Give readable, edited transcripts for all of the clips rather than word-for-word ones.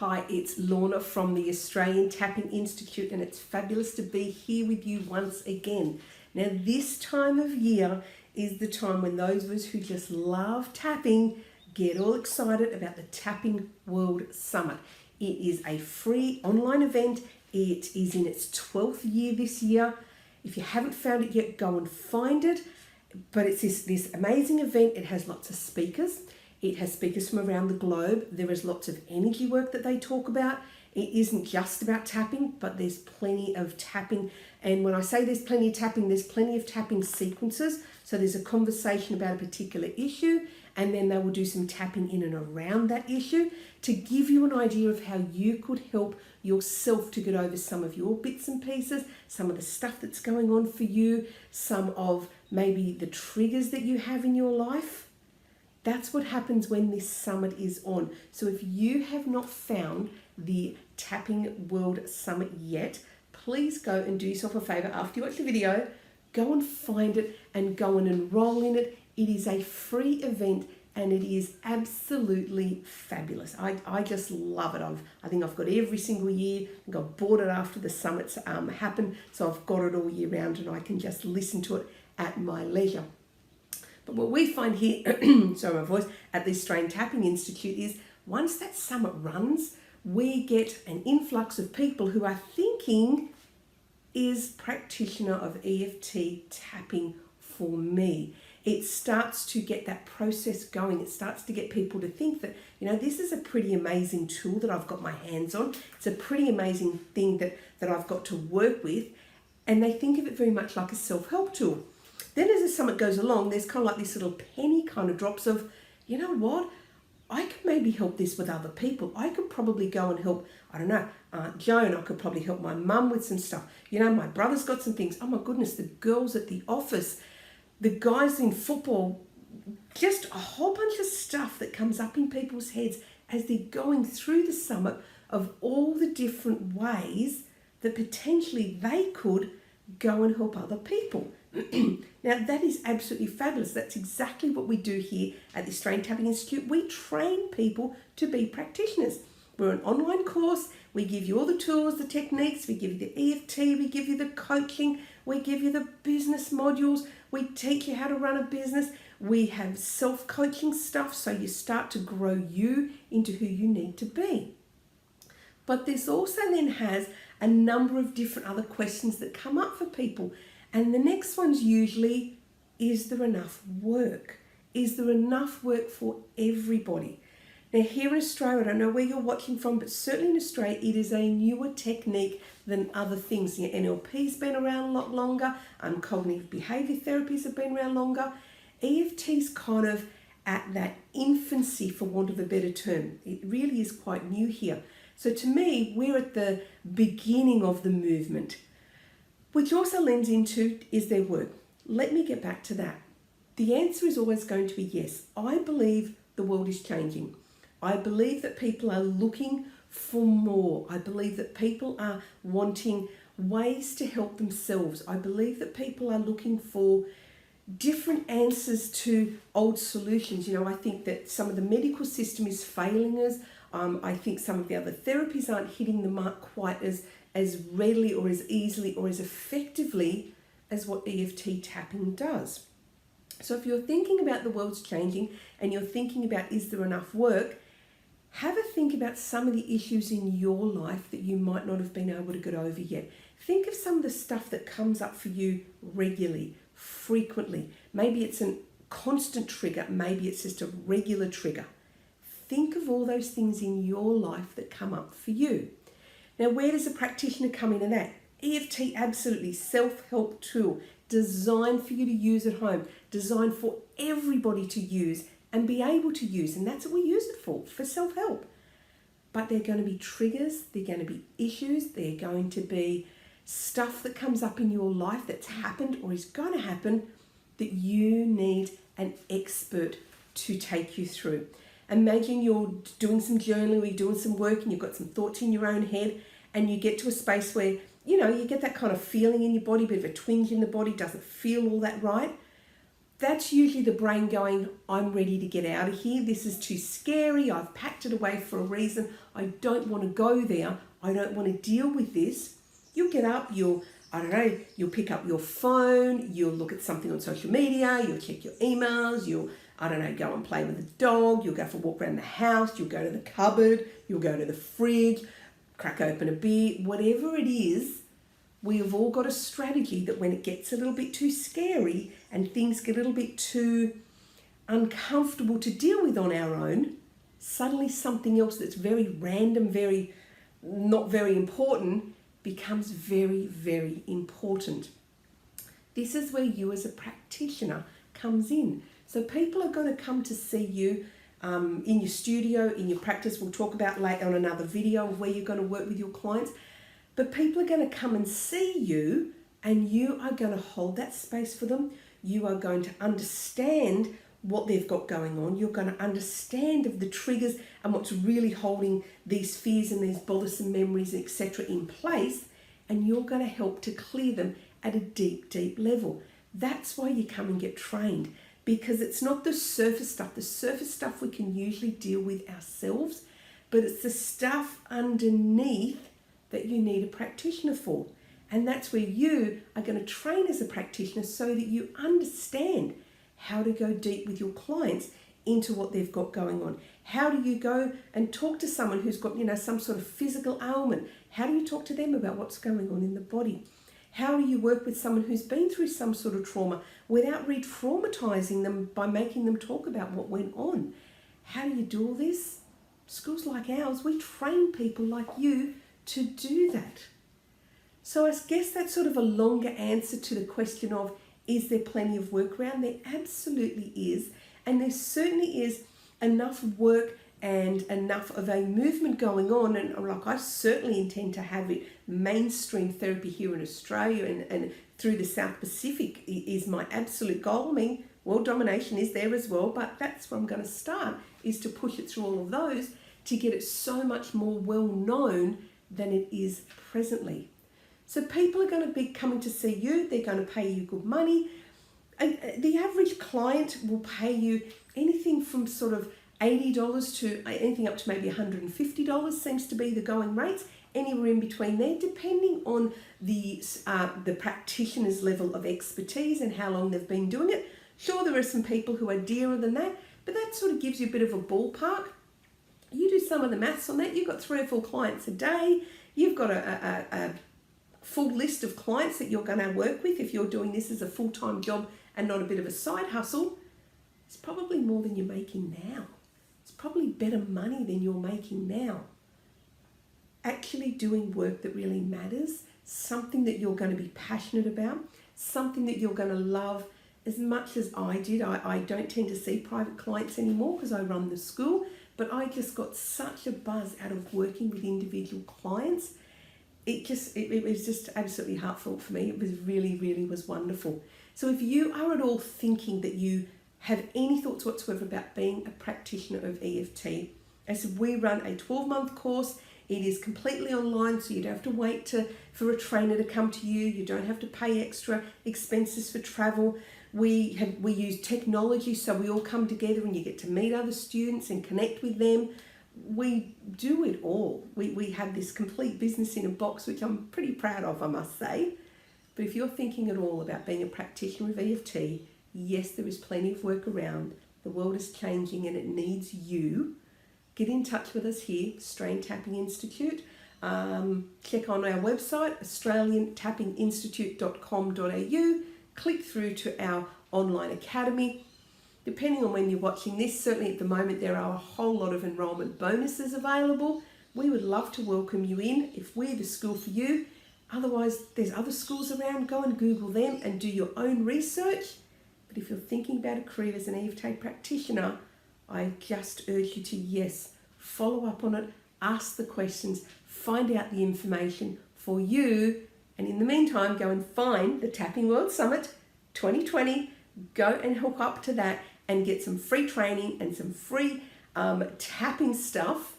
Hi, it's Lorna from the Australian Tapping Institute, and it's fabulous to be here with you once again. Now, this time of year is the time when those of us who just love tapping get all excited about the Tapping World Summit. It is a free online event. It is in its 12th year this year. If you haven't found it yet, go and find it. But it's this amazing event. It has lots of speakers. It has speakers from around the globe. There is lots of energy work that they talk about. It isn't just about tapping, but there's plenty of tapping. And when I say there's plenty of tapping, there's plenty of tapping sequences. So there's a conversation about a particular issue, and then they will do some tapping in and around that issue to give you an idea of how you could help yourself to get over some of your bits and pieces, some of the stuff that's going on for you, some of maybe the triggers that you have in your life. That's what happens when this summit is on. So if you have not found the Tapping World Summit yet, please go and do yourself a favor after you watch the video. Go and find it and go and enroll in it. It is a free event and it is absolutely fabulous. I just love it. I think I've got it every single year. I got bought it after the summits happen, so I've got it all year round and I can just listen to it at my leisure. But what we find here, sorry my voice, at the Australian Tapping Institute is once that summit runs, we get an influx of people who are thinking, is practitioner of EFT tapping for me? It starts to get that process going. It starts to get people to think that, this is a pretty amazing tool that I've got my hands on. It's a pretty amazing thing that I've got to work with. And they think of it very much like a self-help tool. Then as the summit goes along, there's kind of like this little penny kind of drops of, you know what? I could maybe help this with other people. I could probably go and help, I don't know, Aunt Joan. I could probably help my mum with some stuff. My brother's got some things. Oh my goodness, the girls at the office, the guys in football, just a whole bunch of stuff that comes up in people's heads as they're going through the summit of all the different ways that potentially they could go and help other people. Now that is absolutely fabulous. That's exactly what we do here at the Australian Tapping Institute. We train people to be practitioners. We're an online course. We give you all the tools, the techniques. We give you the EFT. We give you the coaching. We give you the business modules. We teach you how to run a business. We have self-coaching stuff so you start to grow you into who you need to be. But this also then has a number of different other questions that come up for people. And the next one's usually, is there enough work? Is there enough work for everybody? Now here in Australia, I don't know where you're watching from, but certainly in Australia, it is a newer technique than other things. NLP's been around a lot longer, cognitive behaviour therapies have been around longer. EFT's kind of at that infancy, for want of a better term. It really is quite new here. So to me, we're at the beginning of the movement, which also lends into, is there work? Let me get back to that. The answer is always going to be yes. I believe the world is changing. I believe that people are looking for more. I believe that people are wanting ways to help themselves. I believe that people are looking for different answers to old solutions. I think that some of the medical system is failing us. I think some of the other therapies aren't hitting the mark quite as readily or as easily or as effectively as what EFT tapping does. So if you're thinking about the world's changing and you're thinking about, is there enough work? Have a think about some of the issues in your life that you might not have been able to get over yet. Think of some of the stuff that comes up for you regularly, frequently. Maybe it's a constant trigger. Maybe it's just a regular trigger. Think of all those things in your life that come up for you. Now, where does a practitioner come into that? EFT, absolutely, self-help tool, designed for you to use at home, designed for everybody to use and be able to use. And that's what we use it for self-help. But there are going to be triggers, there are going to be issues, there are going to be stuff that comes up in your life that's happened or is going to happen that you need an expert to take you through. Imagine you're doing some journaling or you're doing some work and you've got some thoughts in your own head and you get to a space where, you get that kind of feeling in your body, a bit of a twinge in the body, doesn't feel all that right. that's usually the brain going, I'm ready to get out of here. This is too scary. I've packed it away for a reason. I don't want to go there. I don't want to deal with this. You'll get up, you'll pick up your phone, you'll look at something on social media, you'll check your emails, you'll, go and play with the dog, you'll go for a walk around the house, you'll go to the cupboard, you'll go to the fridge, crack open a beer, whatever it is. We have all got a strategy that when it gets a little bit too scary and things get a little bit too uncomfortable to deal with on our own, suddenly something else that's very random, not very important, becomes very, very important. This is where you as a practitioner comes in. So people are going to come to see you in your studio, in your practice. We'll talk about later on another video of where you're going to work with your clients. But people are going to come and see you, and you are going to hold that space for them. You are going to understand what they've got going on. You're going to understand of the triggers and what's really holding these fears and these bothersome memories, etc. in place, and you're going to help to clear them at a deep, deep level. That's why you come and get trained, because it's not the surface stuff. The surface stuff we can usually deal with ourselves, but it's the stuff underneath that you need a practitioner for. And that's where you are going to train as a practitioner so that you understand how to go deep with your clients into what they've got going on. How do you go and talk to someone who's got, some sort of physical ailment? How do you talk to them about what's going on in the body? How do you work with someone who's been through some sort of trauma without re-traumatizing them by making them talk about what went on? How do you do all this? Schools like ours, we train people like you to do that. So I guess that's sort of a longer answer to the question of, is there plenty of work around? There absolutely is. And there certainly is enough work and enough of a movement going on. And I certainly intend to have it mainstream therapy here in Australia and through the South Pacific is my absolute goal. I mean, world domination is there as well, but that's where I'm going to start, is to push it through all of those to get it so much more well known than it is presently. So people are going to be coming to see you. They're going to pay you good money. The average client will pay you anything from sort of $80 to anything up to maybe $150 seems to be the going rates, anywhere in between there, depending on the practitioner's level of expertise and how long they've been doing it. Sure, there are some people who are dearer than that, but that sort of gives you a bit of a ballpark. You do some of the maths on that. You've got 3 or 4 clients a day. You've got a full list of clients that you're going to work with. If you're doing this as a full-time job and not a bit of a side hustle, it's probably more than you're making now. It's probably better money than you're making now. Actually doing work that really matters, something that you're going to be passionate about, something that you're going to love as much as I did. I don't tend to see private clients anymore because I run the school, but I just got such a buzz out of working with individual clients. It was just absolutely heartfelt for me. It was really was wonderful. So if you are at all thinking that you have any thoughts whatsoever about being a practitioner of EFT, as we run a 12-month course. It is completely online, so you don't have to wait for a trainer to come to you. You don't have to pay extra expenses for travel. We use technology, so we all come together and you get to meet other students and connect with them. We do it all. We have this complete business in a box, which I'm pretty proud of, I must say. But if you're thinking at all about being a practitioner of EFT, yes, there is plenty of work around. The world is changing and it needs you. Get in touch with us here, Australian Tapping Institute. Check on our website, australiantappinginstitute.com.au. Click through to our online academy. Depending on when you're watching this, certainly at the moment there are a whole lot of enrolment bonuses available. We would love to welcome you in if we're the school for you. Otherwise, there's other schools around. Go and Google them and do your own research. But if you're thinking about a career as an EFT practitioner, I just urge you to, yes, follow up on it, ask the questions, find out the information for you, and in the meantime, go and find the Tapping World Summit 2020, go and hook up to that and get some free training and some free tapping stuff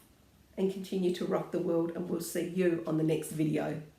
and continue to rock the world, and we'll see you on the next video.